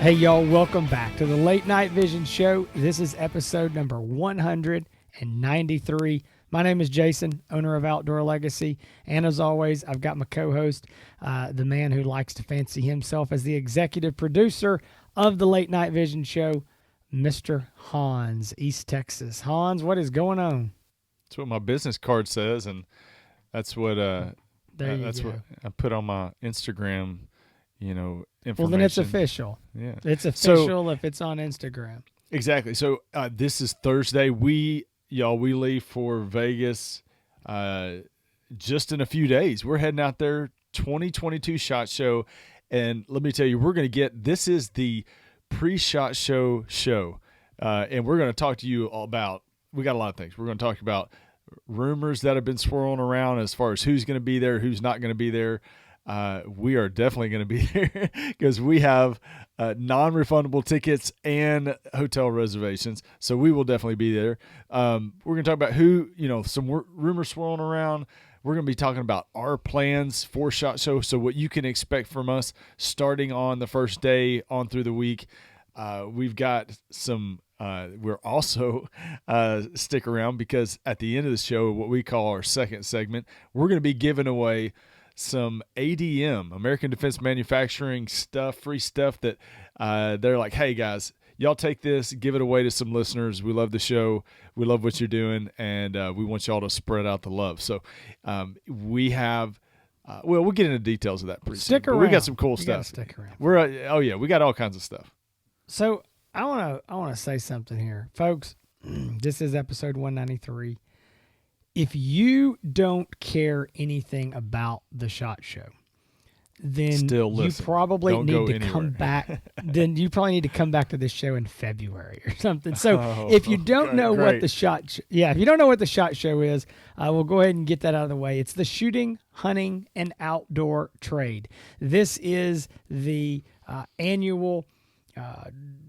Hey, y'all, welcome back to the Late Night Vision Show. This is episode number 193. My name is Jason, owner of Outdoor Legacy, and as always, I've got my co-host, the man who likes to fancy himself as the executive producer of the Late Night Vision Show, Mr. Hans, East Texas. Hans, what is going on? That's what my business card says, and that's what what I put on my Instagram, information. Well, then it's official. Yeah. It's official if it's on Instagram. Exactly. So this is Thursday. We leave for Vegas just in a few days. We're heading out there, 2022 SHOT Show, and let me tell you, this is the PreSHOT show, and we're going to talk to you all about, we got a lot of things. We're going to talk about rumors that have been swirling around as far as who's going to be there, who's not going to be there. We are definitely going to be there because we have non-refundable tickets and hotel reservations. So we will definitely be there. We're going to talk about some rumors swirling around. We're going to be talking about our plans for SHOT Show. So what you can expect from us starting on the first day on through the week. We've got some, we're also, stick around because at the end of the show, what we call our second segment, we're going to be giving away some ADM, American Defense Manufacturing stuff, free stuff that they're like, hey guys, y'all take this, give it away to some listeners. We love the show. We love what you're doing. And we want y'all to spread out the love. So we have, we'll get into details of that pretty soon. Stick around. We got some cool stuff. Stick around. We got all kinds of stuff. So I want to say something here, folks. This is episode 193. If you don't care anything about the SHOT Show, then you probably need to come back. Then you probably need to come back to this show in February or something. So if you don't know what the SHOT, if you don't know what the SHOT Show is, we'll go ahead and get that out of the way. It's the shooting, hunting, and outdoor trade. This is the annual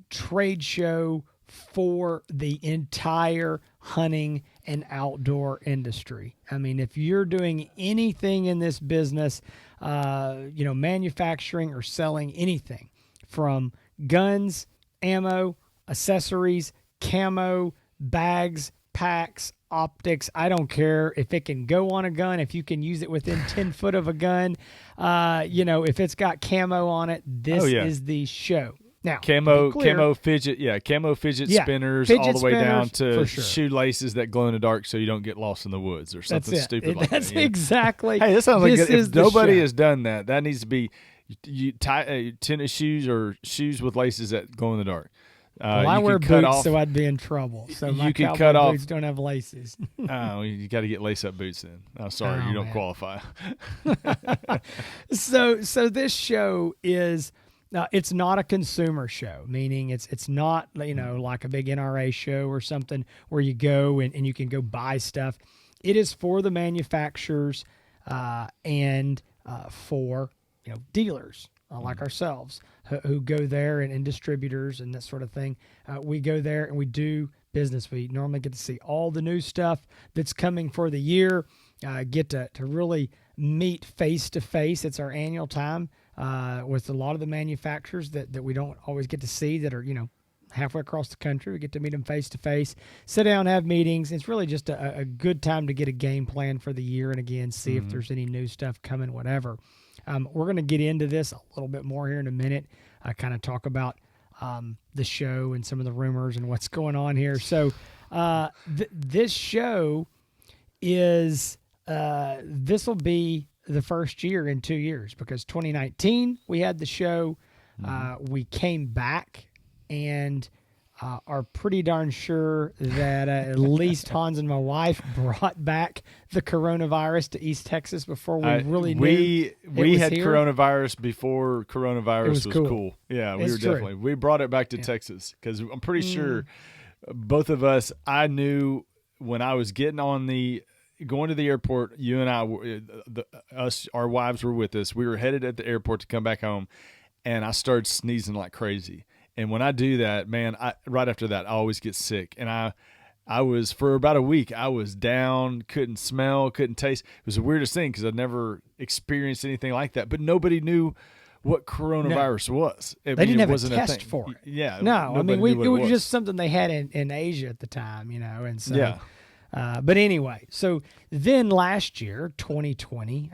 trade show for the entire hunting and outdoor industry. I mean, if you're doing anything in this business, manufacturing or selling anything from guns, ammo, accessories, camo, bags, packs, optics, I don't care if it can go on a gun, if you can use it within 10 foot of a gun, if it's got camo on it, this is the show. Now, camo fidget spinners all the way down to shoelaces that glow in the dark so you don't get lost in the woods or something stupid like that. That's exactly. Hey, that sounds like if nobody has done that, that needs to be you tie tennis shoes or shoes with laces that glow in the dark. Well, I wear boots, so I'd be in trouble. So my cowboy boots don't have laces. Oh, you got to get lace-up boots then. Oh, sorry, you don't qualify. So this show is. Now, it's not a consumer show, meaning it's not, like a big NRA show or something where you go and you can go buy stuff. It is for the manufacturers and for, dealers like ourselves who go there and distributors and that sort of thing. We go there and we do business. We normally get to see all the new stuff that's coming for the year, get to really meet face-to-face. It's our annual time. With a lot of the manufacturers that we don't always get to see that are, halfway across the country. We get to meet them face to face, sit down, have meetings. It's really just a good time to get a game plan for the year and again, see if there's any new stuff coming, whatever. We're going to get into this a little bit more here in a minute. I kind of talk about the show and some of the rumors and what's going on here. So this show is, this will be the first year in 2 years because 2019 we had the show. We came back and are pretty darn sure that at least Hans and my wife brought back the coronavirus to East Texas before we really knew we had here. Coronavirus before coronavirus was cool. Yeah, we brought it back to Texas because I'm pretty sure both of us, I knew when I was going to the airport, you and I, our wives were with us. We were headed at the airport to come back home, and I started sneezing like crazy. And when I do that, man, right after that, I always get sick. And I was, for about a week, I was down, couldn't smell, couldn't taste. It was the weirdest thing because I'd never experienced anything like that. But nobody knew what coronavirus was. They didn't have a wasn't test thing. for it. Yeah. No, I mean, nobody knew what it was just something they had in Asia at the time, and so. Yeah. But anyway, so then last year, 2020,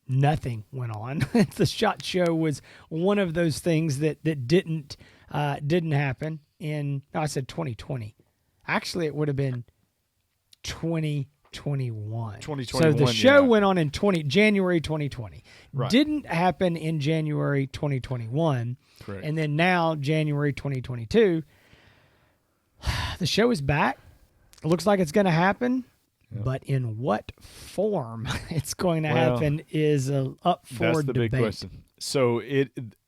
nothing went on. The SHOT Show was one of those things that didn't happen in. No, I said 2020. Actually, it would have been 2021. 2021. So the show went on in January 2020. Right. Didn't happen in January 2021. Correct. And then now January 2022, the show is back. It looks like it's going to happen. Yep. But in what form it's going to happen is up for that's the debate. big question. So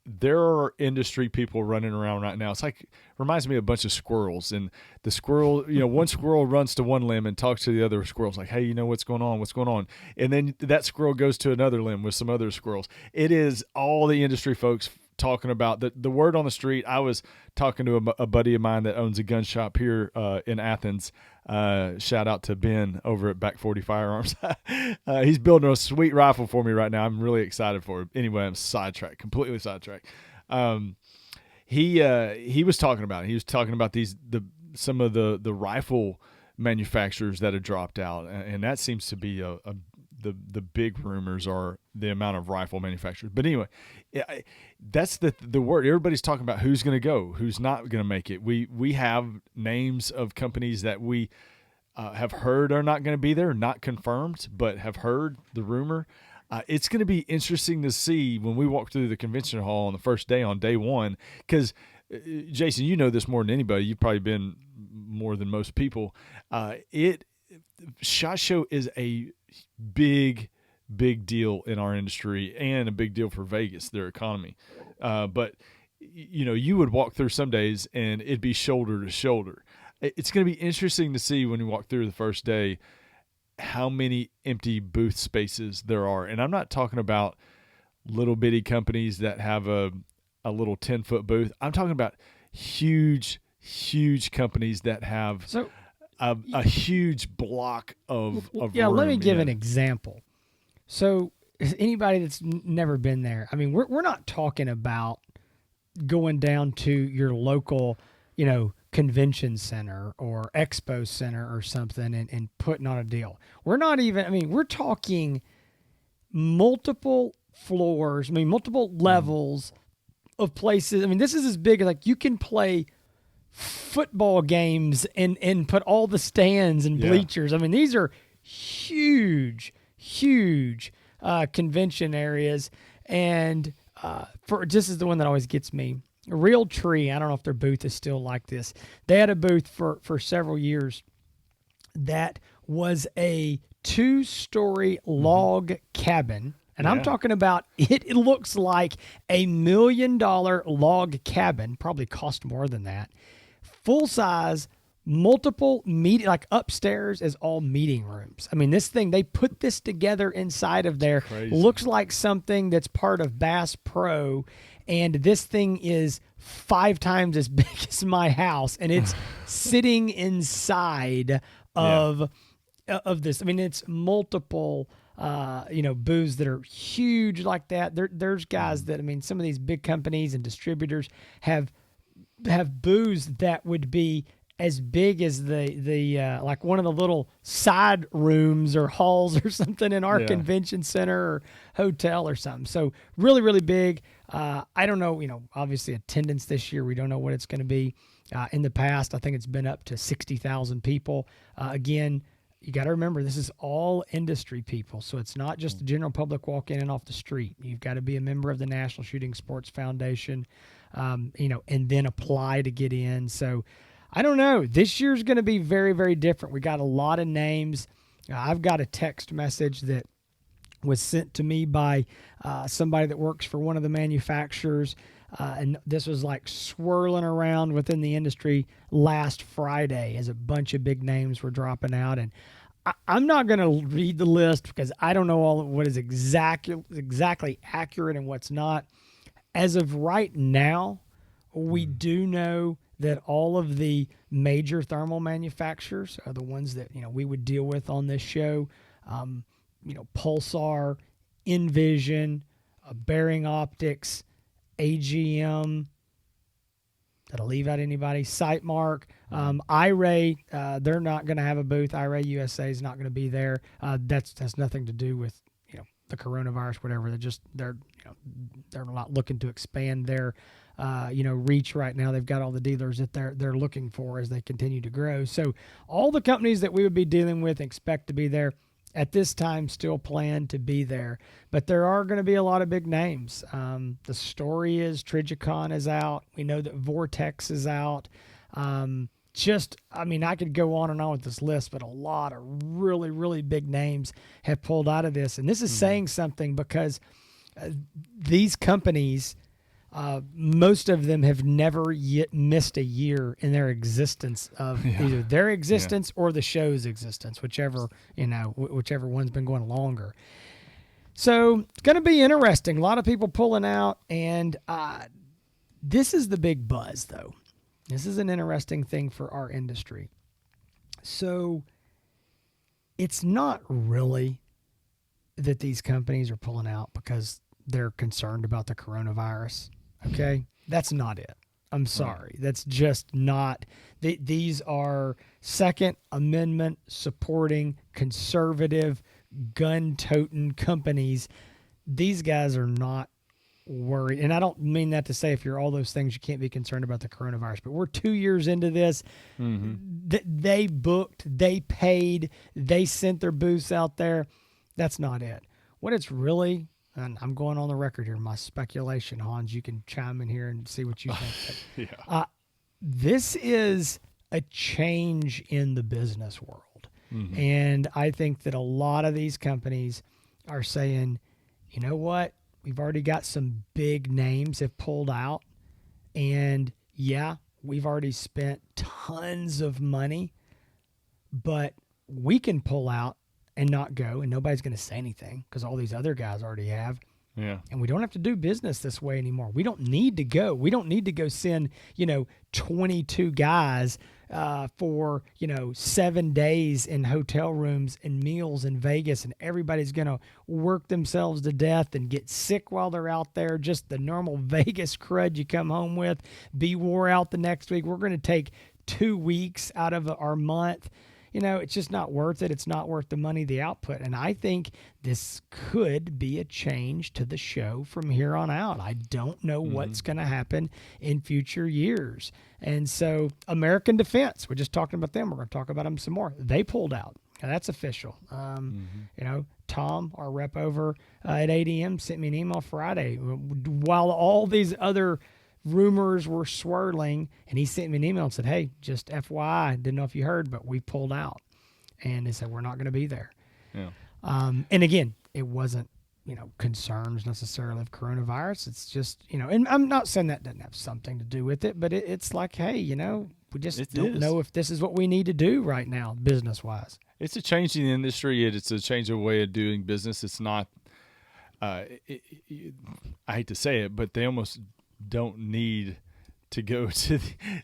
there are industry people running around right now. It's like reminds me of a bunch of squirrels, and the squirrel, one squirrel runs to one limb and talks to the other squirrels like, "Hey, what's going on?" And then that squirrel goes to another limb with some other squirrels. It is all the industry folks talking about the word on the street. I was talking to a buddy of mine that owns a gun shop here in Athens. Shout out to Ben over at Back 40 Firearms. He's building a sweet rifle for me right now. I'm really excited for it. Anyway, I'm completely sidetracked. He was talking about it. He was talking about some of the rifle manufacturers that have dropped out, and that seems to be the big rumors are the amount of rifle manufacturers. But anyway, that's the word. Everybody's talking about who's going to go, who's not going to make it. We have names of companies that we have heard are not going to be there, not confirmed, but have heard the rumor. It's going to be interesting to see when we walk through the convention hall on the first day, on day one, because Jason, you know this more than anybody. You've probably been more than most people. SHOT Show is a big deal in our industry and a big deal for Vegas, their economy. But you would walk through some days and it'd be shoulder to shoulder. It's going to be interesting to see when you walk through the first day how many empty booth spaces there are. And I'm not talking about little bitty companies that have a little 10-foot booth. I'm talking about huge companies that have a huge block of room. Let me give an example. So anybody that's never been there, I mean, we're not talking about going down to your local, convention center or expo center or something and putting on a deal. We're not even, we're talking multiple floors, multiple levels of places. This is as big as like you can play football games and put all the stands and bleachers. These are huge convention areas. And this is the one that always gets me. Real Tree, I don't know if their booth is still like this. They had a booth for several years that was a 2-story log cabin. And I'm talking about it looks like $1 million log cabin, probably cost more than that. Full size, multiple meeting, like upstairs is all meeting rooms. This thing, they put this together inside of there. Crazy. Looks like something that's part of Bass Pro. And this thing is 5 times as big as my house, and it's sitting inside of this. It's multiple, booths that are huge like that. There's guys that, some of these big companies and distributors have booths that would be as big as the like one of the little side rooms or halls or something in our convention center or hotel or something. So really, really big. I don't know, obviously attendance this year, we don't know what it's going to be. In the past, I think it's been up to 60,000 people. Again, you got to remember, this is all industry people. So it's not just the general public walk in and off the street. You've got to be a member of the National Shooting Sports Foundation, and then apply to get in. So I don't know. This year's going to be very, very different. We got a lot of names. I've got a text message that was sent to me by somebody that works for one of the manufacturers. And this was like swirling around within the industry last Friday as a bunch of big names were dropping out. And I'm not going to read the list because I don't know all of what is exactly accurate and what's not. As of right now, we do know that all of the major thermal manufacturers are the ones that, we would deal with on this show. Pulsar, Envision, Bearing Optics, AGM. Did I leave out anybody? Sightmark, iRay. They're not going to have a booth. iRay USA is not going to be there. That's has nothing to do with the coronavirus, whatever. They're not looking to expand their reach right now. They've got all the dealers that they're looking for as they continue to grow. So all the companies that we would be dealing with expect to be there. At this time, still plan to be there. But there are going to be a lot of big names. The story is Trigicon is out. We know that Vortex is out. I could go on and on with this list, but a lot of really, really big names have pulled out of this. And this is saying something because these companies, most of them have never yet missed a year in their existence of either their existence or the show's existence, whichever one's been going longer. So it's going to be interesting. A lot of people pulling out, and this is the big buzz, though. This is an interesting thing for our industry. So it's not really that these companies are pulling out because they're concerned about the coronavirus. Okay, that's not it. I'm sorry. That's just not. These are Second Amendment supporting, conservative, gun-toting companies. These guys are not worried. And I don't mean that to say if you're all those things, you can't be concerned about the coronavirus. But we're 2 years into this. They booked, they paid, they sent their booths out there. That's not it. What it's really... And I'm going on the record here, my speculation, Hans. You can chime in here and see what you think. This is a change in the business world. And I think that a lot of these companies are saying, you know what? We've already got some big names have pulled out. And we've already spent tons of money, but we can pull out and not go, and nobody's going to say anything because all these other guys already have. And we don't have to do business this way anymore. We don't need to go. We don't need to go send, 22 guys for, 7 days in hotel rooms and meals in Vegas, and everybody's going to work themselves to death and get sick while they're out there. Just the normal Vegas crud you come home with, be wore out the next week. We're going to take 2 weeks out of our month. It's just not worth it. It's not worth the money, the output. And I think this could be a change to the show from here on out. I don't know what's going to happen in future years. And so American Defense, we're just talking about them. We're going to talk about them some more. They pulled out. Now, that's official. Tom, our rep over at ADM, sent me an email Friday. While all these other rumors were swirling, and he sent me an email and said, hey, just FYI, didn't know if you heard, but we pulled out. And they said, we're not going to be there. And again, it wasn't, concerns necessarily of coronavirus. It's just, and I'm not saying that doesn't have something to do with it, but it's like, hey, we just don't know if this is what we need to do right now, business-wise. It's a change in the industry. It's a change of way of doing business. It's not, I hate to say it, but they almost don't need to go to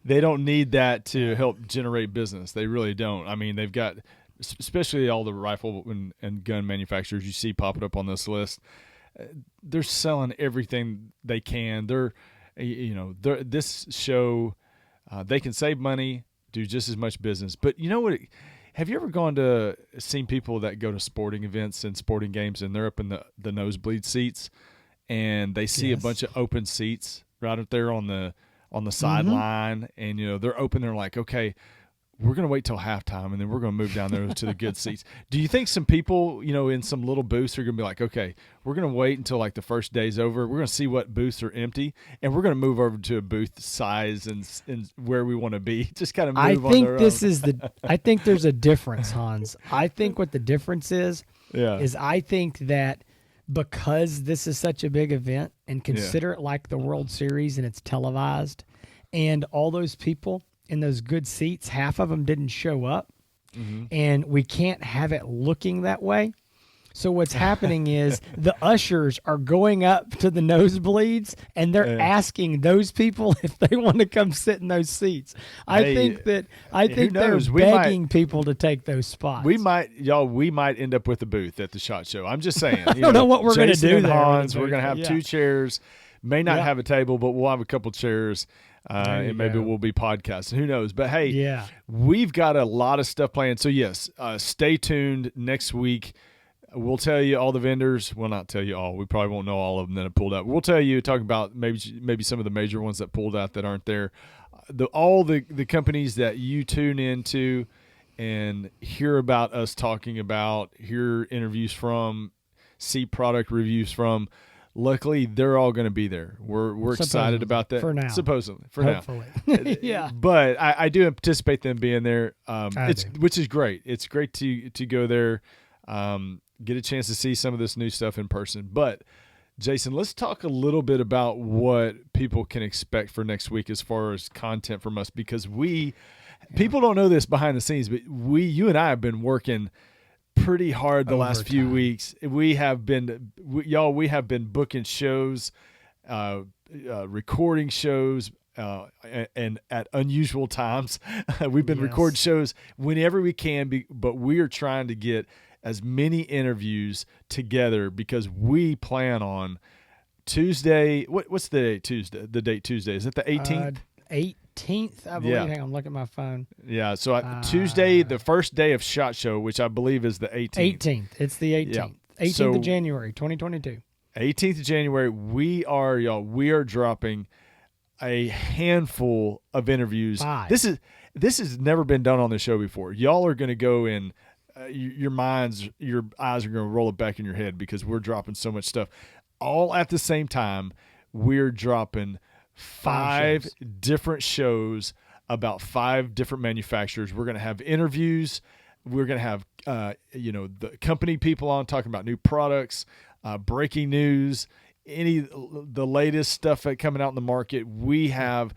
they don't need that to help generate business. They really don't. I mean, they've got, especially all the rifle and gun manufacturers you see popping up on this list, they're selling everything they can. They're this show, they can save money, do just as much business. But you know what? Have you ever seen people that go to sporting events and sporting games, and they're up in the nosebleed seats, and they see a bunch of open seats right up there on the sideline, and they're open. They're like, okay, we're gonna wait till halftime, and then we're gonna move down there to the good seats. Do you think some people, in some little booths are gonna be like, okay, we're gonna wait until like the first day's over, we're gonna see what booths are empty, and we're gonna move over to a booth size and where we want to be, just kind of move on their own. I think there's a difference, Hans. I think what the difference is I think that because this is such a big event, and consider it like the World Series and it's televised, and all those people in those good seats, half of them didn't show up, and we can't have it looking that way. So what's happening is the ushers are going up to the nosebleeds and they're asking those people if they want to come sit in those seats. I think they're begging people to take those spots. We might end up with a booth at the SHOT Show. I'm just saying. I don't know what we're going to do there. Hans, we're going to have 2 chairs. May not have a table, but we'll have a couple chairs. And maybe we'll be podcasting. Who knows? But hey, we've got a lot of stuff planned. So yes, stay tuned next week. We'll tell you all the vendors. We'll not tell you all. We probably won't know all of them that have pulled out. We'll tell you, talk about maybe some of the major ones that pulled out that aren't there. All the companies that you tune into and hear about us talking about, hear interviews from, see product reviews from. Luckily, they're all going to be there. We're excited about that. For now. Supposedly. Hopefully. Yeah. But I do anticipate them being there, which is great. It's great to go there, get a chance to see some of this new stuff in person. But, Jason, let's talk a little bit about what people can expect for next week as far as content from us, because people don't know this behind the scenes, but you and I have been working pretty hard the last few weeks. We have been booking shows, recording shows, and at unusual times. We've been recording shows whenever we can, but we are trying to get as many interviews together because we plan on Tuesday. What's the date Tuesday? The date Tuesday, is it the 18th? 18th, I believe. Yeah. Hang on, look at my phone. Yeah, so Tuesday, the first day of SHOT Show, which I believe is the 18th. 18th. It's the 18th. Yeah. 18th of January, 2022. 18th of January, we are dropping a handful of interviews. 5. This has never been done on the show before. Y'all are going to go in, your eyes are going to roll it back in your head because we're dropping so much stuff. All at the same time, we're dropping 5 different shows about 5 different manufacturers. We're going to have interviews. We're going to have, the company people on talking about new products, breaking news, the latest stuff that coming out in the market. We have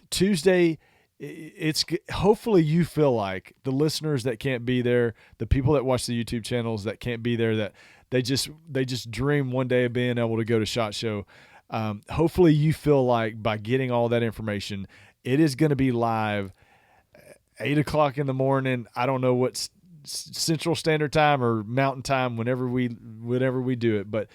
Tuesday. It's hopefully you feel like the listeners that can't be there, the people that watch the YouTube channels that can't be there, that they just dream one day of being able to go to SHOT Show. Hopefully you feel like by getting all that information, it is going to be live 8:00 in the morning. I don't know what's Central Standard Time or Mountain Time, whenever we do it. But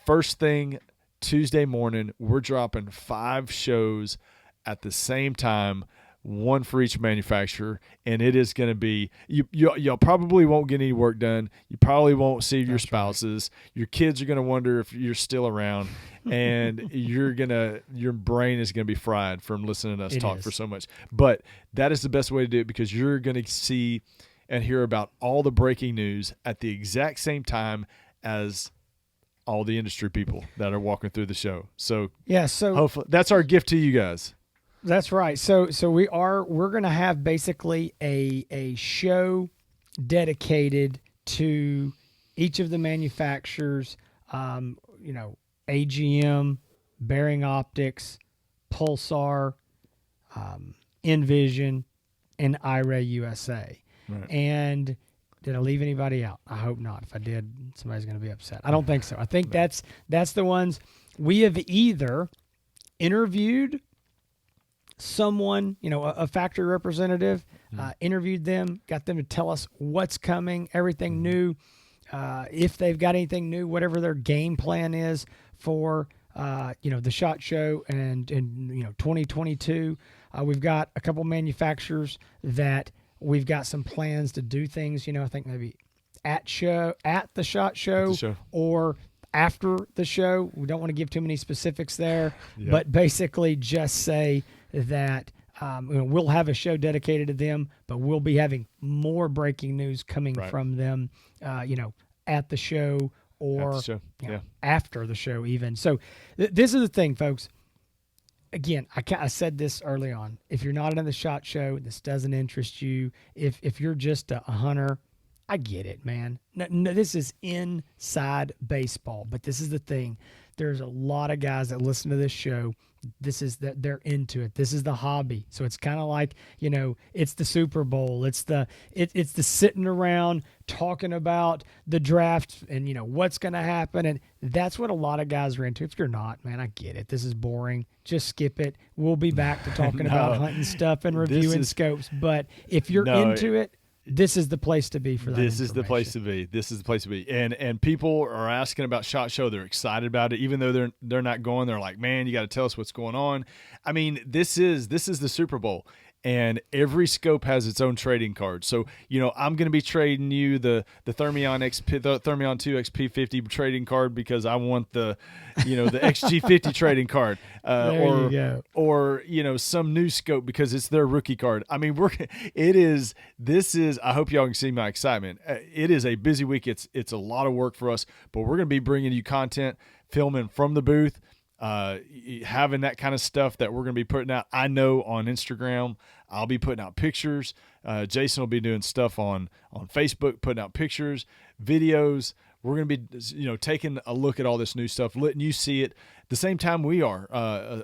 first thing Tuesday morning, we're dropping 5 shows at the same time, one for each manufacturer, and it is going to be y'all probably won't get any work done. You probably won't see your spouses. Right. Your kids are going to wonder if you're still around, and your brain is going to be fried from listening to us talk for so much. But that is the best way to do it because you're going to see and hear about all the breaking news at the exact same time as all the industry people that are walking through the show. So hopefully that's our gift to you guys. That's right. So we're going to have basically a show dedicated to each of the manufacturers, AGM, Bearing Optics, Pulsar, Envision, and IRA USA. Right. And did I leave anybody out? I hope not. If I did, somebody's going to be upset. I don't think so. I think that's the ones we have either interviewed someone, a factory representative, interviewed them, got them to tell us what's coming, everything new, if they've got anything new, whatever their game plan is for, the SHOT Show and 2022. We've got a couple manufacturers that we've got some plans to do things, I think maybe at the SHOT Show, or after the show. We don't want to give too many specifics there, but basically just say that we'll have a show dedicated to them, but we'll be having more breaking news coming from them, at the show or after the show even. So this is the thing, folks. Again, I said this early on. If you're not in the SHOT Show, this doesn't interest you. If you're just a hunter, I get it, man. No, this is inside baseball, but this is the thing. There's a lot of guys that listen to this show. This is that they're into it. This is the hobby. So it's kind of like, it's the Super Bowl. It's the sitting around talking about the draft and what's going to happen, and that's what a lot of guys are into. If you're not, man, I get it. This is boring. Just skip it. We'll be back to talking about hunting stuff and reviewing scopes. But if you're into it, this is the place to be for that. This is the place to be. This is the place to be. And people are asking about SHOT Show. They're excited about it, even though they're not going. They're like, man, you got to tell us what's going on. I mean, this is the Super Bowl. And every scope has its own trading card. So, I'm going to be trading you the Thermion the Thermion 2 XP50 trading card because I want the XG50 trading card. Or some new scope because it's their rookie card. I mean, I hope y'all can see my excitement. It is a busy week. It's a lot of work for us, but we're going to be bringing you content, filming from the booth, having that kind of stuff that we're going to be putting out. I know on Instagram, I'll be putting out pictures. Jason will be doing stuff on Facebook, putting out pictures, videos. We're going to be, taking a look at all this new stuff, letting you see it the same time we are,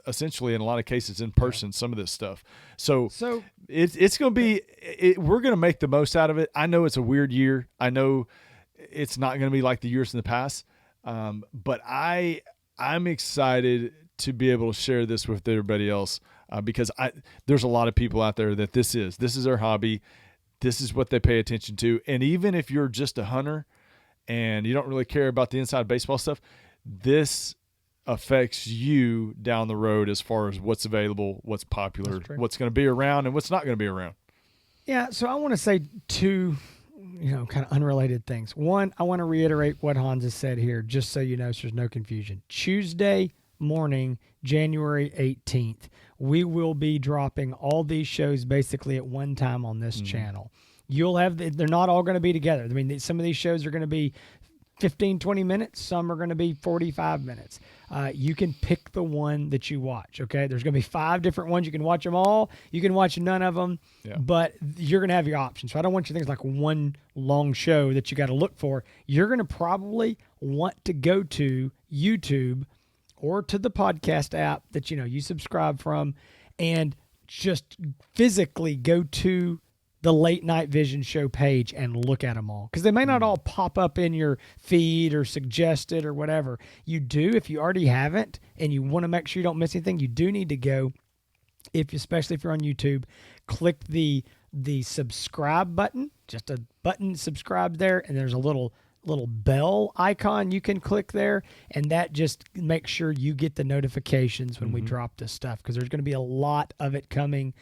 essentially in a lot of cases in person, some of this stuff. So it's going to be, we're going to make the most out of it. I know it's a weird year. I know it's not going to be like the years in the past. But I'm excited to be able to share this with everybody else because there's a lot of people out there that this is their hobby. This is what they pay attention to. And even if you're just a hunter and you don't really care about the inside baseball stuff, this affects you down the road as far as what's available, what's popular, what's going to be around, and what's not going to be around. Yeah, so I want to say two kind of unrelated things. One, I want to reiterate what Hans has said here, just so you know, so there's no confusion. Tuesday morning, January 18th, we will be dropping all these shows basically at one time on this channel. You'll have, they're not all going to be together. I mean, some of these shows are going to be 15, 20 minutes. Some are going to be 45 minutes. You can pick the one that you watch, okay? There's going to be 5 different ones. You can watch them all. You can watch none of them, but you're going to have your options. So I don't want you to think it's like one long show that you got to look for. You're going to probably want to go to YouTube or to the podcast app that, you subscribe from and just physically go to the Late Night Vision Show page and look at them all, because they may not all pop up in your feed or suggested or whatever. You do, if you already haven't and you want to make sure you don't miss anything, you do need to go, especially if you're on YouTube, click the subscribe button, just a button, subscribe there, and there's a little bell icon you can click there, and that just makes sure you get the notifications when we drop this stuff, because there's going to be a lot of it coming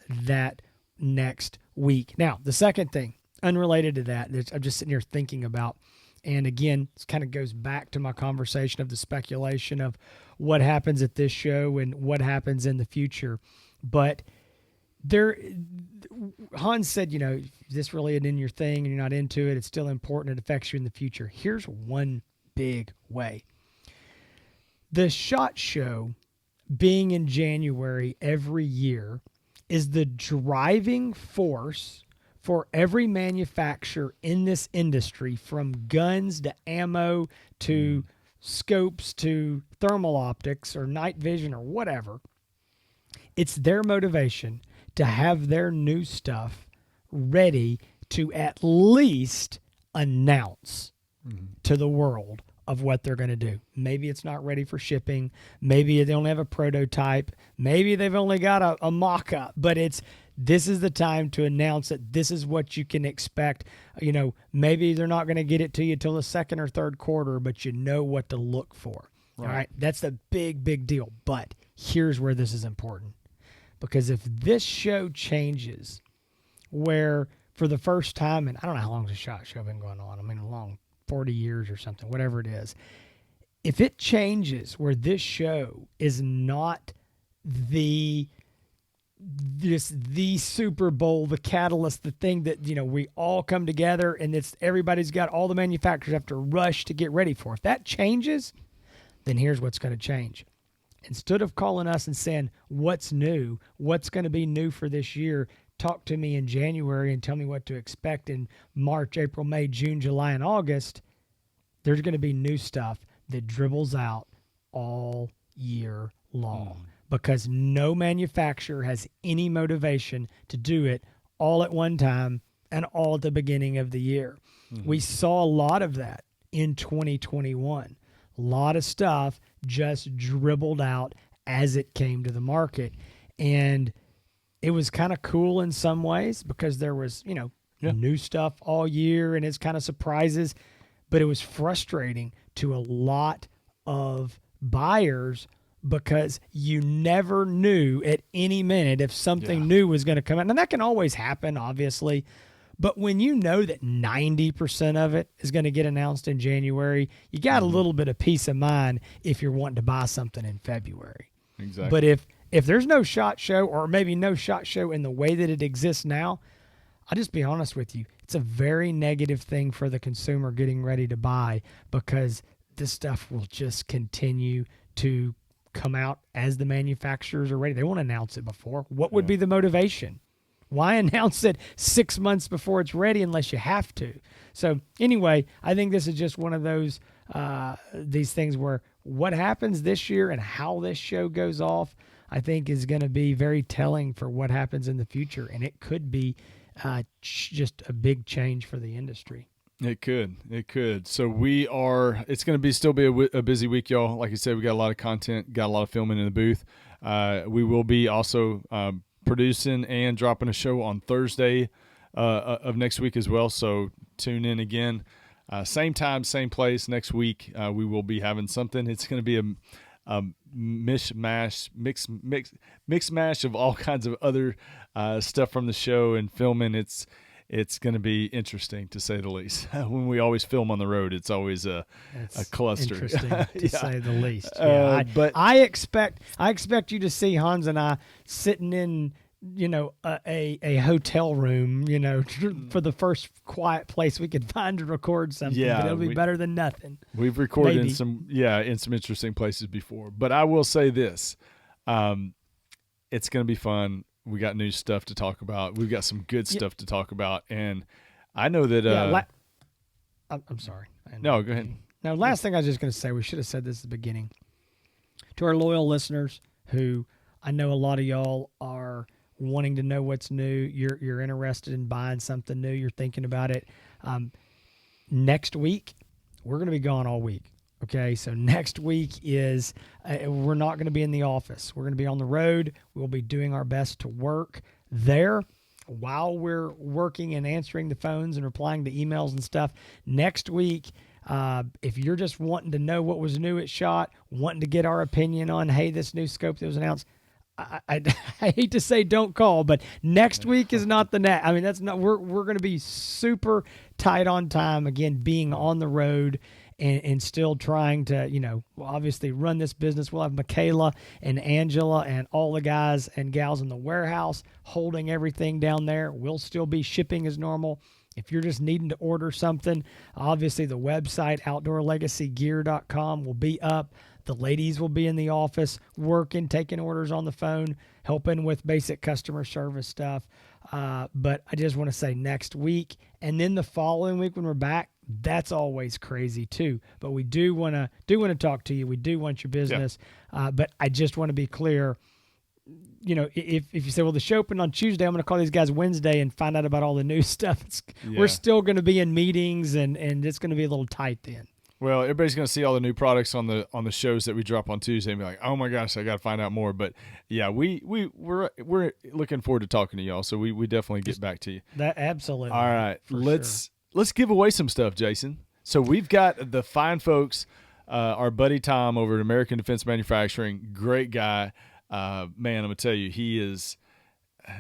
that next week. Now, the second thing, unrelated to that, I'm just sitting here thinking about, and again, it kind of goes back to my conversation of the speculation of what happens at this show and what happens in the future. But Hans said, this really isn't in your thing and you're not into it, it's still important, it affects you in the future. Here's one big way. The SHOT Show being in January every year is the driving force for every manufacturer in this industry, from guns to ammo to scopes to thermal optics or night vision or whatever. It's their motivation to have their new stuff ready to at least announce to the world of what they're going to do. Maybe it's not ready for shipping. Maybe they only have a prototype. Maybe they've only got a mock-up. But this is the time to announce that this is what you can expect. Maybe they're not going to get it to you till the second or third quarter, but you know what to look for. Right. All right? That's the big, big deal. But here's where this is important. Because if this show changes, where for the first time, and I don't know how long the SHOT Show been going on. I mean, a long 40 years or something, whatever it is. If it changes where this show is not the Super Bowl, the catalyst, the thing that, we all come together and everybody's got, all the manufacturers have to rush to get ready for. If that changes, then here's what's going to change. Instead of calling us and saying, what's new, what's going to be new for this year, talk to me in January and tell me what to expect in March, April, May, June, July, and August, there's going to be new stuff that dribbles out all year long because no manufacturer has any motivation to do it all at one time and all at the beginning of the year. We saw a lot of that in 2021. A lot of stuff just dribbled out as it came to the market. And it was kind of cool in some ways because there was, new stuff all year and it's kind of surprises, but it was frustrating to a lot of buyers because you never knew at any minute if something new was going to come out. And that can always happen, obviously. But when you know that 90% of it is going to get announced in January, you got a little bit of peace of mind if you're wanting to buy something in February. Exactly. But if there's no SHOT Show, or maybe no SHOT Show in the way that it exists now, I'll just be honest with you. It's a very negative thing for the consumer getting ready to buy because this stuff will just continue to come out as the manufacturers are ready. They won't announce it before. What would be the motivation? Why announce it 6 months before it's ready unless you have to? So anyway, I think this is just one of those these things where what happens this year and how this show goes off, I think is going to be very telling for what happens in the future. And it could be just a big change for the industry. It could. So it's going to still be a busy week, y'all. Like I said, we got a lot of content, got a lot of filming in the booth. We will be also producing and dropping a show on Thursday of next week as well. So tune in again. Same time, same place next week. We will be having something. It's going to be a mix mash of all kinds of other stuff from the show and filming. It's going to be interesting, to say the least. When we always film on the road, it's always a cluster. Interesting, to say the least. Yeah, but I expect you to see Hans and I sitting in, a hotel room, for the first quiet place we could find to record something. Yeah, but it'll be better than nothing. We've recorded Maybe. in some interesting places before. But I will say this, it's going to be fun. We got new stuff to talk about. We've got some good stuff to talk about. And I know that I'm sorry. No, go ahead. No, last thing I was just going to say, we should have said this at the beginning. To our loyal listeners who I know a lot of y'all are wanting to know what's new, you're interested in buying something new, you're thinking about it. Next week, we're going to be gone all week. Okay, so next week is we're not going to be in the office. We're going to be on the road. We'll be doing our best to work there while we're working and answering the phones and replying to emails and stuff. Next week, if you're just wanting to know what was new at SHOT, wanting to get our opinion on, hey, this new scope that was announced, I hate to say don't call, but next week is not the net. I mean, that's not. We're going to be super tight on time again, being on the road. And still trying to, obviously run this business. We'll have Michaela and Angela and all the guys and gals in the warehouse holding everything down there. We'll still be shipping as normal. If you're just needing to order something, obviously the website, outdoorlegacygear.com, will be up. The ladies will be in the office working, taking orders on the phone, helping with basic customer service stuff. But I just want to say next week and then the following week when we're back, that's always crazy too. But we do want to talk to you. We do want your business. Yeah. But I just want to be clear. If you say, well, the show opened on Tuesday, I'm going to call these guys Wednesday and find out about all the new stuff. We're still going to be in meetings and it's going to be a little tight then. Well, everybody's going to see all the new products on the shows that we drop on Tuesday and be like, oh my gosh, I got to find out more. But yeah, we're looking forward to talking to y'all. So we definitely get back to you. That absolutely. All right, let's give away some stuff, Jason. So we've got the fine folks, our buddy Tom over at American Defense Manufacturing, great guy. Man, I'm going to tell you,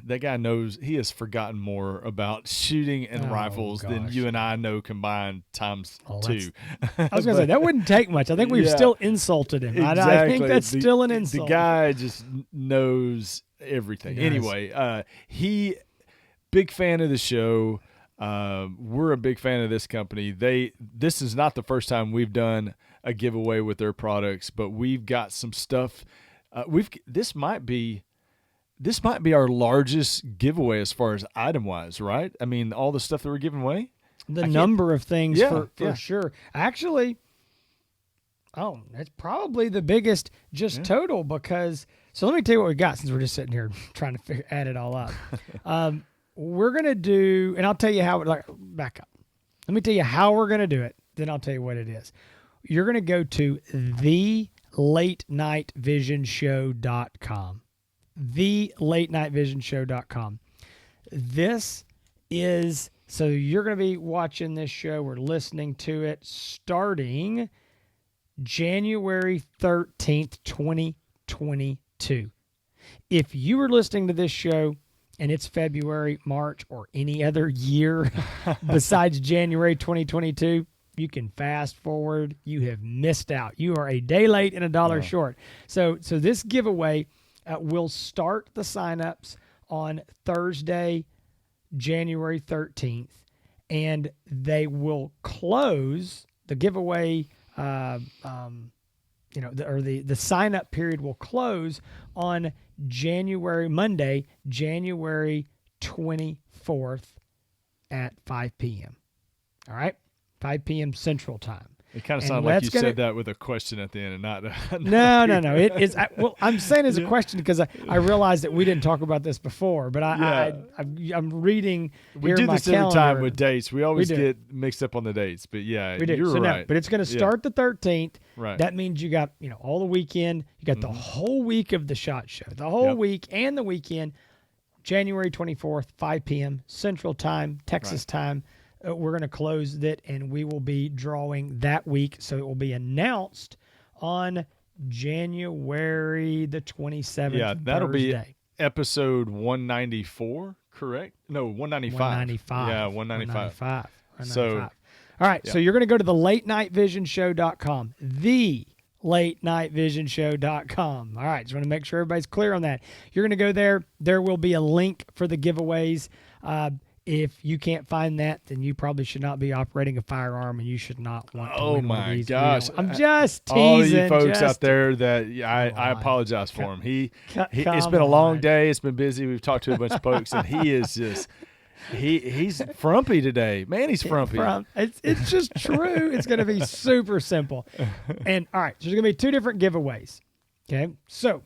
that guy knows, he has forgotten more about shooting and rifles than you and I know combined times two. I was going to say, that wouldn't take much. I think we've still insulted him. Exactly. I think that's still an insult. The guy just knows everything. Anyway, big fan of the show. We're a big fan of this company. This is not the first time we've done a giveaway with their products, but we've got some stuff. This might be this might be our largest giveaway as far as item wise, right? I mean, all the stuff that we're giving away. The number of things for yeah. sure. Actually, it's probably the biggest total because. So let me tell you what we got since we're just sitting here trying to add it all up. We're gonna do, and I'll tell you how. Back up. Let me tell you how we're gonna do it. Then I'll tell you what it is. You're gonna go to thelatenightVisionShow.com. thelatenightVisionShow.com. This is. So you're going to be watching this show or listening to it starting January 13th, 2022. If you were listening to this show and it's February, March, or any other year besides January 2022, you can fast forward. You have missed out. You are a day late and $1 short. So this giveaway will start the signups on Thursday, January 13th, and they will close the giveaway. The sign up period will close on Monday, January 24th at 5 p.m. All right, 5 p.m. Central Time. It kind of sounded like you said that with a question at the end and not. No. It is. I'm saying as a question because I realized that we didn't talk about this before, but I'm reading. We do this every time with dates. We always get mixed up on the dates, but yeah, we do. You're so right. No, but it's going to start the 13th. Right. That means you got all the weekend. You got the whole week of the SHOT Show, the whole week and the weekend. January 24th, 5 p.m. Central Time, Texas time. We're going to close it, and we will be drawing that week. So it will be announced on January the 27th. Yeah, that'll Thursday. be episode 194, correct? No, 195. 195. Yeah, 195. So, all right, so you're going to go to the latenightVisionShow.com. TheLateNightVisionShow.com. All right, just want to make sure everybody's clear on that. You're going to go there. There will be a link for the giveaways. If you can't find that, then you probably should not be operating a firearm, and you should not want to win one of these. Gosh. I'm just teasing. All you folks out there that I apologize for him. It's been a long day. It's been busy. We've talked to a bunch of folks, and he is just he's frumpy today. Man, he's frumpy. It's just true. It's going to be super simple. And all right, so there's going to be two different giveaways. Okay, so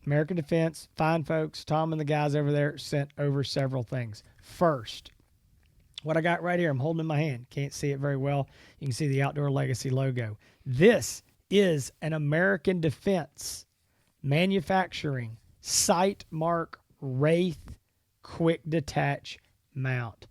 American Defense, fine folks, Tom and the guys over there sent over several things. First, what I got right here, I'm holding in my hand. Can't see it very well. You can see the Outdoor Legacy logo. This is an American Defense manufacturing sight mark Wraith quick detach mount.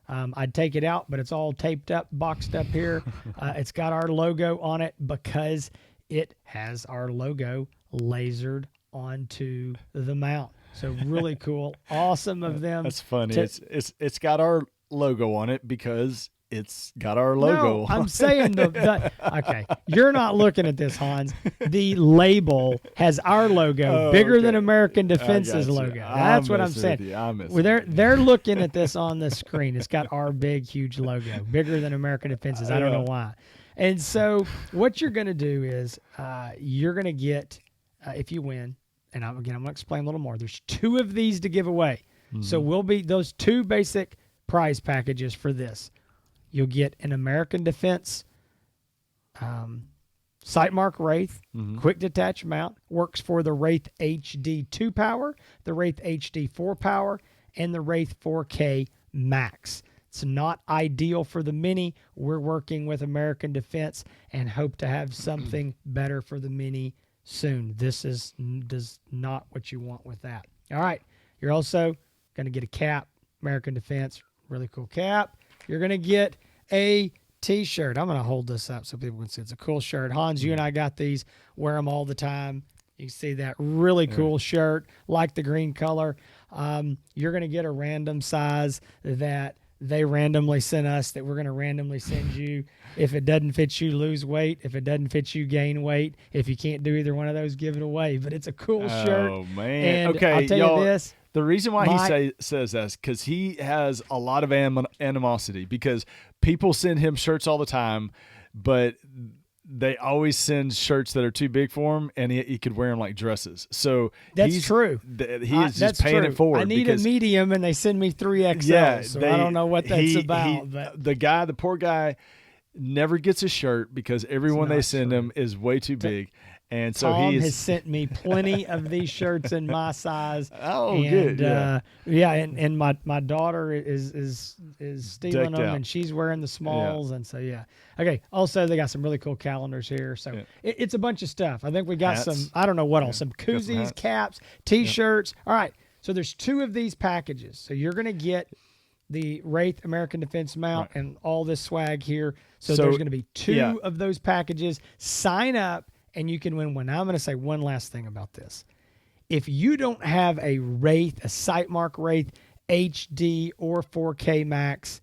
I'd take it out, but it's all taped up, boxed up here. It's got our logo on it because it has our logo lasered onto the mount. So really cool. Awesome of them. That's funny. It's got our logo on it because it's got our logo. No, I'm saying okay. You're not looking at this, Hans. The label has our logo bigger than American Defense's logo. That's what I'm saying. They're looking at this on the screen. It's got our big, huge logo, bigger than American Defense's. I don't know why. And so what you're going to do is you're going to get, if you win, and I'm going to explain a little more. There's two of these to give away. Mm-hmm. So we'll be those two basic prize packages for this. You'll get an American Defense sight mark Wraith, quick detach mount, works for the Wraith HD 2 power, the Wraith HD 4 power, and the Wraith 4K Max. It's not ideal for the Mini. We're working with American Defense and hope to have something better for the Mini soon. This is not what you want with that. All right. You're also going to get a cap, American Defense, really cool cap. You're going to get a T-shirt. I'm going to hold this up so people can see. It's a cool shirt. Hans, you and I got these. Wear them all the time. You can see that really cool shirt, like the green color. You're going to get a random size that they randomly sent us that we're going to randomly send you. If it doesn't fit you, lose weight. If it doesn't fit you, gain weight. If you can't do either one of those, give it away. But it's a cool shirt. Oh, man. And okay, I'll tell you this. The reason why he says that is because he has a lot of animosity because people send him shirts all the time, but they always send shirts that are too big for him, and he could wear them like dresses. So that's true. He is just paying it forward. I need a medium, and they send me 3XL. Yeah, so I don't know what that's about. But the poor guy, never gets a shirt because everyone they send him is way too big. And so Tom has sent me plenty of these shirts in my size. Oh, and, good. And my daughter is stealing Decked them, out. and she's wearing the smalls. And so, Okay. Also, they got some really cool calendars here. So it's a bunch of stuff. I think we got hats. some, I don't know what else, some koozies, caps, T-shirts. All right. So there's 2 of these packages. So you're going to get the Wraith American Defense mount and all this swag here. So there's going to be 2 of those packages. Sign up and you can win one. Now I'm going to say one last thing about this. If you don't have a Wraith, a Sightmark Wraith HD or 4K Max,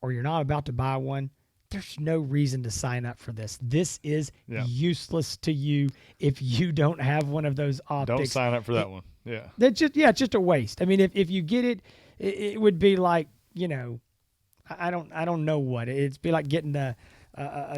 or you're not about to buy one, there's no reason to sign up for this. This is useless to you if you don't have one of those optics. Don't sign up for that one. Yeah. That's just a waste. I mean, if you get it, it would be like, I don't know what. It'd be like getting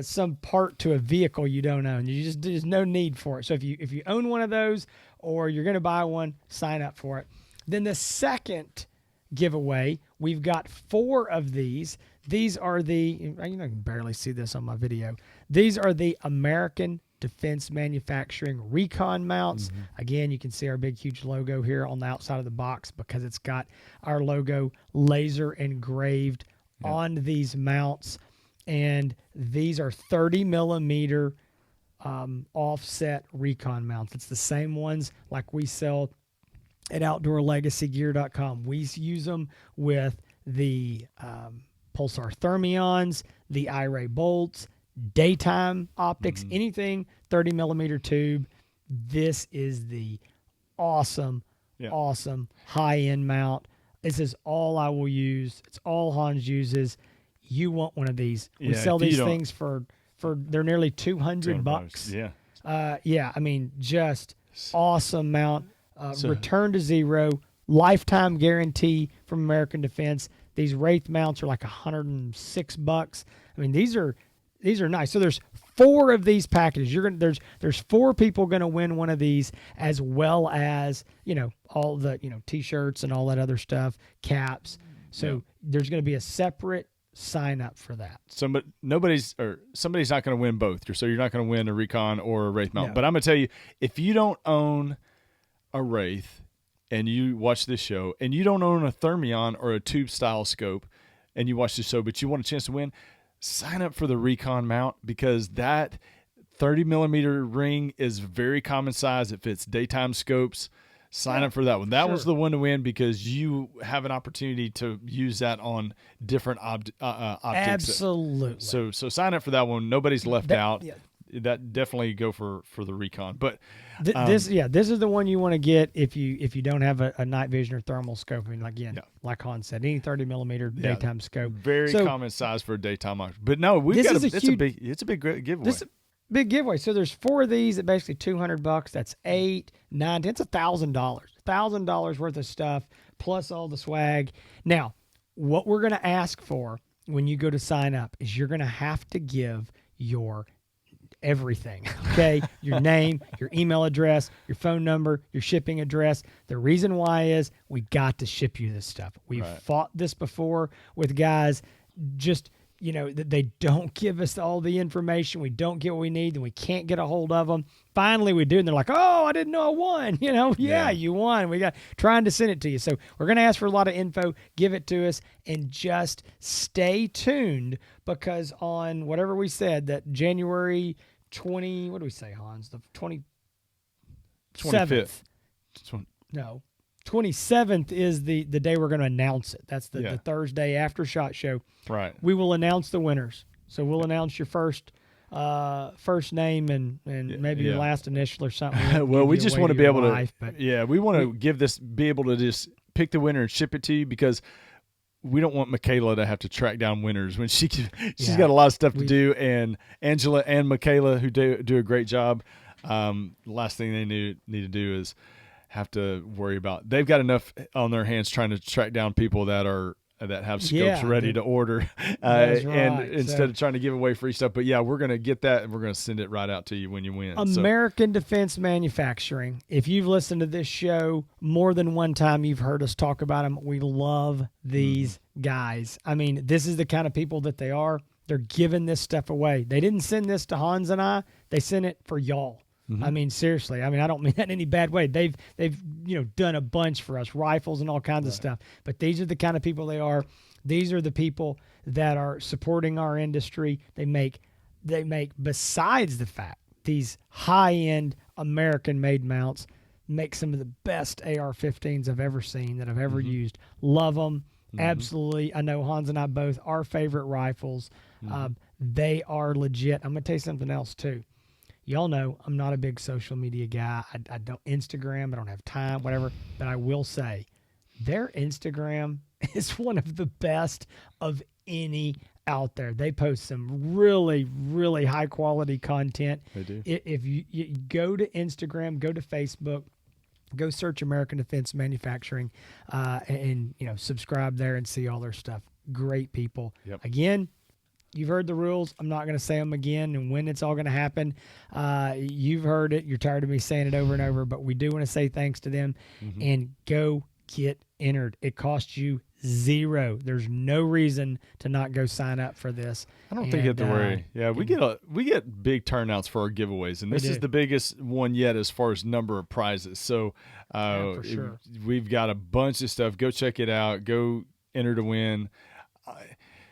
some part to a vehicle you don't own. There's no need for it. So if you own one of those or you're going to buy one, sign up for it. Then the second giveaway, we've got 4 of these. These are you can barely see this on my video. These are the American Defense Manufacturing Recon mounts. Mm-hmm. Again, you can see our big, huge logo here on the outside of the box because it's got our logo laser engraved on these mounts. And these are 30 millimeter offset Recon mounts. It's the same ones like we sell at OutdoorLegacyGear.com. We use them with the Pulsar Thermions, the iRay bolts, daytime optics, anything 30 millimeter tube. This is the awesome high-end mount. This is all I will use. It's all Hans uses. You want one of these. We sell these things for they're nearly $200. Yeah. I mean, just awesome mount. Return to zero, lifetime guarantee from American Defense. These Wraith mounts are like $106. I mean, these are nice. So there's 4 of these packages. There's 4 people going to win one of these, as well as all the T-shirts and all that other stuff, caps. So there's going to be a separate sign up for that. Somebody's not going to win both. So you're not going to win a Recon or a Wraith mount. No. But I'm going to tell you, if you don't own a Wraith and you watch this show and you don't own a Thermion or a tube style scope and you watch this show, but you want a chance to win, sign up for the Recon mount, because that 30 millimeter ring is very common size. It fits daytime scopes. Sign up for that one. That was the one to win because you have an opportunity to use that on different optics. Absolutely. So sign up for that one. Nobody's left out. Yeah. That definitely go for the Recon. But this is the one you want to get if you don't have a night vision or thermal scope. I mean, like Hans said, any 30 millimeter daytime scope. Very common size for a daytime option. But no, it's a big giveaway. This is a big giveaway. So there's 4 of these at basically $200. That's 8, 9, 10. It's $1,000. $1,000 worth of stuff plus all the swag. Now, what we're going to ask for when you go to sign up is you're going to have to give your everything, okay? Your name, your email address, your phone number, your shipping address. The reason why is we got to ship you this stuff. We've fought this before with guys just, they don't give us all the information. We don't get what we need, and we can't get a hold of them. Finally, we do, and they're like, oh, I didn't know I won. You won. We got trying to send it to you. So we're going to ask for a lot of info. Give it to us, and just stay tuned, because on whatever we said, that January 20, what do we say, Hans? The 27th. No. 27th is the day we're going to announce it. That's the Thursday after SHOT Show. Right. We will announce the winners. So we'll announce your first name and maybe your last initial or something. Well, we just want to be able to. We want to be able to just pick the winner and ship it to you, because we don't want Michaela to have to track down winners when she's got a lot of stuff to do, and Angela and Michaela, who do a great job. Last thing they need to do is have to worry about. They've got enough on their hands trying to track down people that are that have scopes Yeah, ready to order, that's and right. instead of trying to give away free stuff. But yeah, we're gonna get that, and we're gonna send it right out to you when you win. American Defense Manufacturing. If you've listened to this show more than one time, you've heard us talk about them. We love these guys. I mean, this is the kind of people that they are. They're giving this stuff away. They didn't send this to Hans and I. They sent it for y'all. I mean, seriously. I mean, I don't mean that in any bad way. They've done a bunch for us, rifles and all kinds of stuff. But these are the kind of people they are. These are the people that are supporting our industry. They make, besides the fact, these high-end American-made mounts make some of the best AR-15s I've ever seen, that I've ever used. Love them. Absolutely. I know Hans and I both, our favorite rifles. They are legit. I'm going to tell you something else, too. Y'all know I'm not a big social media guy. I don't Instagram. I don't have time, whatever. But I will say their Instagram is one of the best of any out there. They post some really, really high quality content. They do. If you go to Instagram, go to Facebook, go search American Defense Manufacturing, and subscribe there and see all their stuff. Great people. Yep. Again, you've heard the rules. I'm not going to say them again and when it's all going to happen. You've heard it. You're tired of me saying it over and over, but we do want to say thanks to them and go get entered. It costs you $0. There's no reason to not go sign up for this. I don't think you have to worry. Yeah, we get big turnouts for our giveaways, and this is the biggest one yet as far as number of prizes. So for sure. We've got a bunch of stuff. Go check it out. Go enter to win.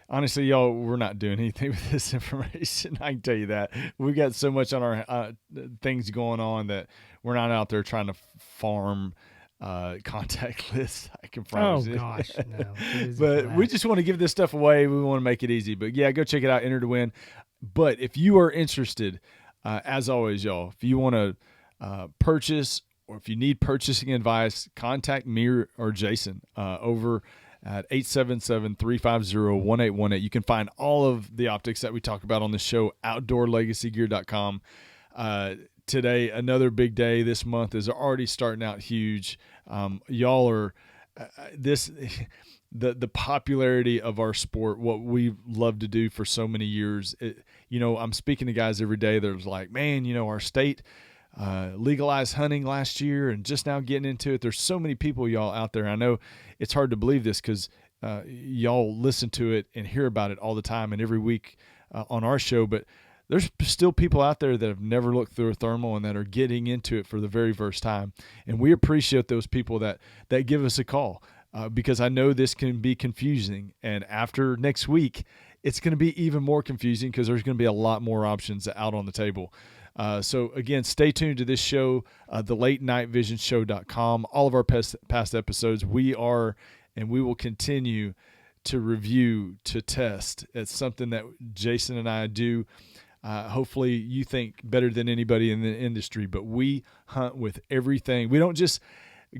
Honestly, y'all, we're not doing anything with this information. I can tell you that. We got so much on our things going on that we're not out there trying to farm contact lists. I can promise you. Oh, gosh. No. But we just want to give this stuff away. We want to make it easy. But, yeah, go check it out. Enter to win. But if you are interested, as always, y'all, if you want to purchase or if you need purchasing advice, contact me or Jason over at 877-350-1818. You can find all of the optics that we talk about on the show, outdoorlegacygear.com. Today, another big day. This month is already starting out huge. Y'all are the popularity of our sport, what we've loved to do for so many years. I'm speaking to guys every day that are like, man, our state legalized hunting last year and just now getting into it. There's so many people, y'all, out there. I know it's hard to believe this because y'all listen to it and hear about it all the time and every week on our show, but there's still people out there that have never looked through a thermal and that are getting into it for the very first time. And we appreciate those people that give us a call because I know this can be confusing. And after next week, it's going to be even more confusing because there's going to be a lot more options out on the table. So, again, stay tuned to this show, theLateNightVisionShow.com. All of our past episodes, we are and we will continue to review, to test. It's something that Jason and I do. Hopefully you think better than anybody in the industry, but we hunt with everything. We don't just,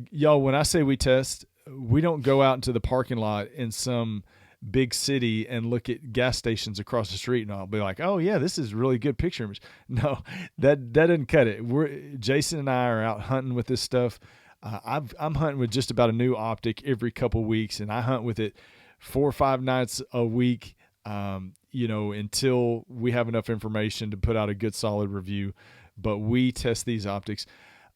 y'all, when I say we test, we don't go out into the parking lot in some big city and look at gas stations across the street and I'll be like, oh yeah, this is really good picture image. No, that doesn't cut it. Jason and I are out hunting with this stuff. I'm hunting with just about a new optic every couple weeks, and I hunt with it 4 or 5 nights a week. Until we have enough information to put out a good solid review, but we test these optics.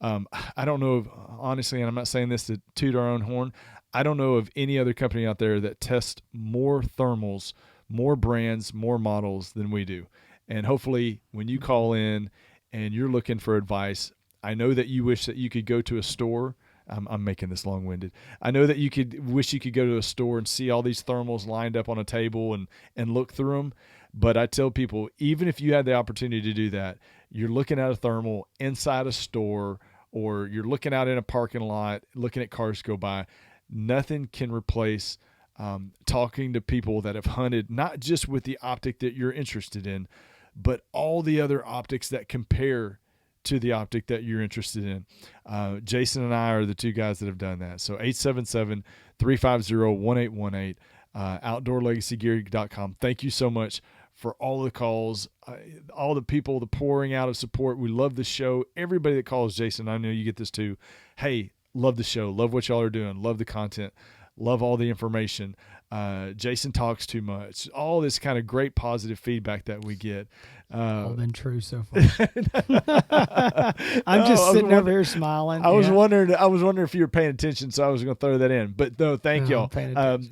I don't know if, honestly, and I'm not saying this to toot our own horn, I don't know of any other company out there that tests more thermals, more brands, more models than we do. And hopefully when you call in and you're looking for advice, I know that you wish that you could go to a store. I'm making this long-winded. I know that you wish you could go to a store and see all these thermals lined up on a table and look through them. But I tell people, even if you had the opportunity to do that, you're looking at a thermal inside a store or you're looking out in a parking lot, looking at cars go by. Nothing can replace talking to people that have hunted, not just with the optic that you're interested in, but all the other optics that compare to the optic that you're interested in. Jason and I are the two guys that have done that. So 877-350-1818, outdoorlegacygear.com. Thank you so much for all the calls, all the people, the pouring out of support. We love the show. Everybody that calls Jason, I know you get this too. Hey, love the show. Love what y'all are doing. Love the content. Love all the information. Jason talks too much. All this kind of great positive feedback that we get. All been true so far. I'm just sitting over here smiling. I was wondering if you were paying attention, so I was going to throw that in. But no, thank y'all.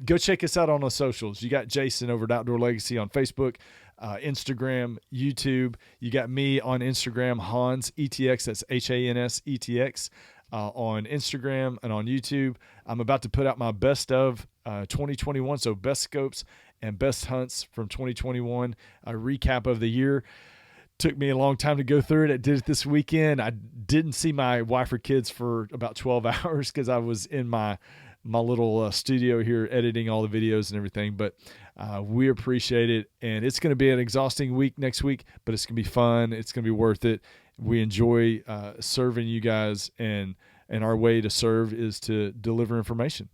Go check us out on the socials. You got Jason over at Outdoor Legacy on Facebook, Instagram, YouTube. You got me on Instagram, Hans ETX. That's HANS ETX. On Instagram and on YouTube. I'm about to put out my best of 2021, so best scopes and best hunts from 2021, a recap of the year. Took me a long time to go through it. I did it this weekend. I didn't see my wife or kids for about 12 hours because I was in my little studio here editing all the videos and everything, but we appreciate it, and it's going to be an exhausting week next week, but it's going to be fun. It's going to be worth it. We enjoy serving you guys, and our way to serve is to deliver information.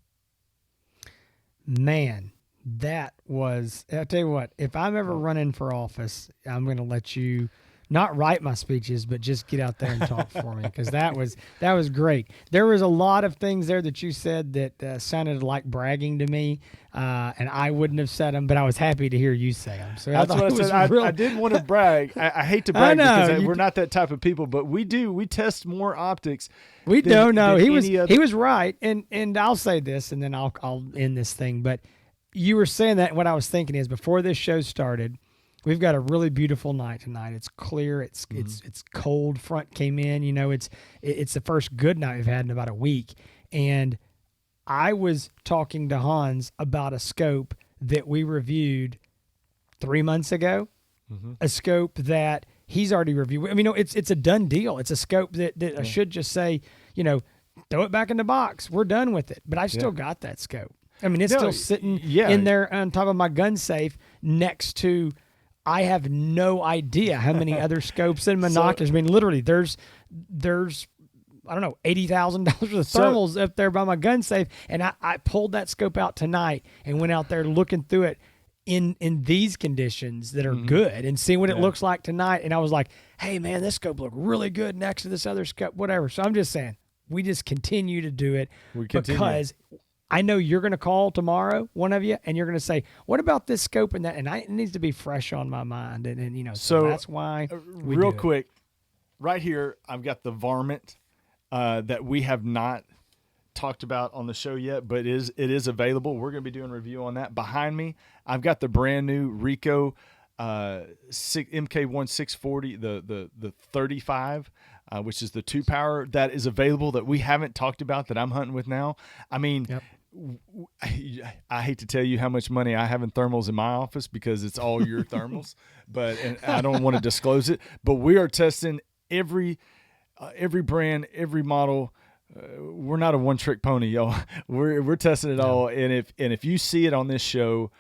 Man, that was, I'll tell you what, if I'm ever running for office, I'm going to let you not write my speeches, but just get out there and talk for me, because that was great. There was a lot of things there that you said that sounded like bragging to me, and I wouldn't have said them, but I was happy to hear you say them. So that's what I said. I didn't want to brag. I hate to brag because we're not that type of people, but we do. We test more optics. We don't know. He was right, and I'll say this, and then I'll end this thing. But you were saying that. What I was thinking is, before this show started, we've got a really beautiful night tonight. It's clear. It's cold. Front came in. You know, it's the first good night we've had in about a week. And I was talking to Hans about a scope that we reviewed 3 months ago. Mm-hmm. A scope that he's already reviewed. I mean, it's a done deal. It's a scope that I should just say, throw it back in the box. We're done with it. But I've still got that scope. I mean, it's still sitting in there on top of my gun safe next to. I have no idea how many other scopes and monoculars. I mean, literally, there's I don't know, $80,000 worth of thermals up there by my gun safe, and I pulled that scope out tonight and went out there looking through it in these conditions that are good and seeing what it looks like tonight. And I was like, hey man, this scope looked really good next to this other scope, whatever. So I'm just saying, we just continue to do it because I know you're going to call tomorrow, one of you, and you're going to say, what about this scope and that? And it needs to be fresh on my mind. And so that's why we real quick, right here, I've got the varmint that we have not talked about on the show yet, but it is available. We're going to be doing a review on that. Behind me, I've got the brand new Rico MK1 640, the 35, which is the 2-power that is available that we haven't talked about that I'm hunting with now. I mean, I hate to tell you how much money I have in thermals in my office because it's all your thermals, and I don't want to disclose it. But we are testing every brand, every model. We're not a one-trick pony, y'all. We're testing it all, and if you see it on this show,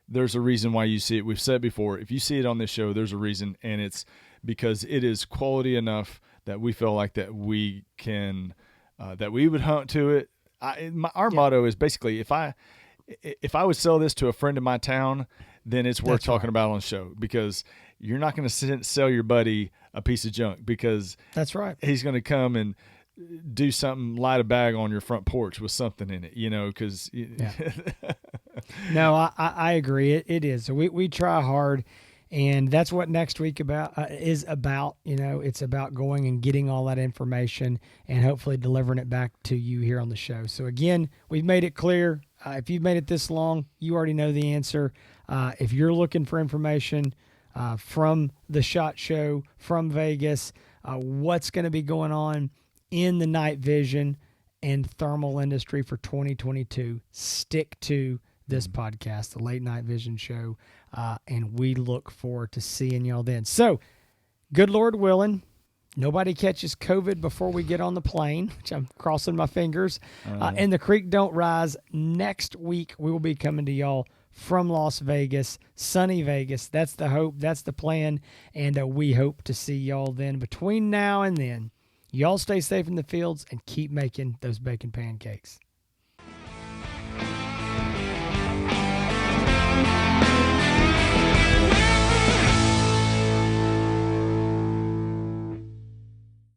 there's a reason why you see it. We've said before, if you see it on this show, there's a reason, and it's because it is quality enough that we feel like that we can, that we would hunt to it. Our motto is basically, if I would sell this to a friend in my town, then it's worth talking about on the show, because you're not going to sell your buddy a piece of junk, because that's right. He's going to come and do something, light a bag on your front porch with something in it, because. No, I agree. It is. So we try hard. And that's what next week is about. It's about going and getting all that information and hopefully delivering it back to you here on the show. So again, we've made it clear. If you've made it this long, you already know the answer. If you're looking for information from the SHOT Show, from Vegas, what's going to be going on in the night vision and thermal industry for 2022, stick to this podcast, the Late Night Vision Show, and we look forward to seeing y'all then. So, good Lord willing, nobody catches COVID before we get on the plane, which I'm crossing my fingers, and the creek don't rise. Next week, we will be coming to y'all from Las Vegas, sunny Vegas. That's the hope. That's the plan, and we hope to see y'all then. Between now and then, y'all stay safe in the fields and keep making those bacon pancakes.